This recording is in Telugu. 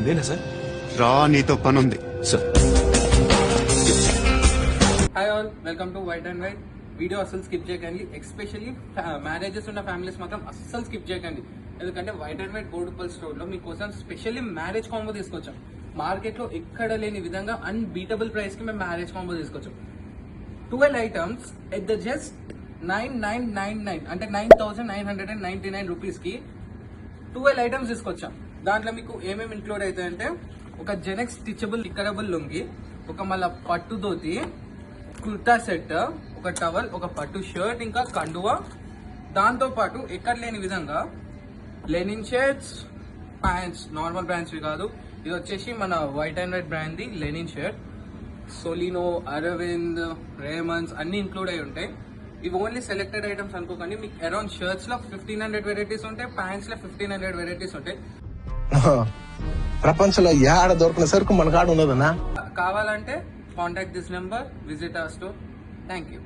నేనా సార్? రా, నీతో పనుంది. Sir hi all, welcome to white and white. Video అస్సలు స్కిప్ చేయకండి. ఎస్పెషల్లీ మ్యారేజెస్ ఉన్న ఫ్యామిలీస్ మాత్రం అస్సలు స్కిప్ చేయకండి. ఎందుకంటే white and white gold store లో మీకోసం స్పెషల్లీ మ్యారేజ్ కాంబో తీసుకొచ్చాం. మార్కెట్ లో ఎక్కడ లేని విధంగా అన్బీటబుల్ ప్రైస్ కి మేము మ్యారేజ్ కాంబో తీసుకొచ్చాం. 12 ఐటమ్స్ ఎట్ ద జస్ట్ 9999 అంటే 9999 రూపీస్ కి 12 ఐటమ్స్ తీసుకొచ్చాం. దాంట్లో మీకు ఏమేమి ఇంక్లూడ్ అవుతాయంటే ఒక జెనెక్స్ స్టిచబుల్ లిక్కరబుల్ లుంగి, ఒక మళ్ళా పట్టు ధోతి, కుర్తా సెట్, ఒక టవల్, ఒక పట్టు షర్ట్, ఇంకా కండువా. దాంతో పాటు ఎక్కడ లేని విధంగా linen shirts, pants, normal brands కాదు, ఇది వచ్చేసి మన white and white brand the linen shirt. Solino, Arvind, Raymonds అన్ని ఇంక్లూడ్ అయి ఉంటాయి. ఇవి ఓన్లీ సెలెక్టెడ్ ఐటమ్స్ అనుకోకండి. మీకు అరౌండ్ షర్ట్స్ లో 1500 వెరైటీస్ ఉంటాయి, ప్యాంట్స్ లో 1500 వెరైటీస్ ఉంటాయి. ప్రపంచంలో ఏడ దొరికిన సరుకు మన కాడ ఉన్నదన్నా. కావాలంటే contact this number, visit our store. Thank you.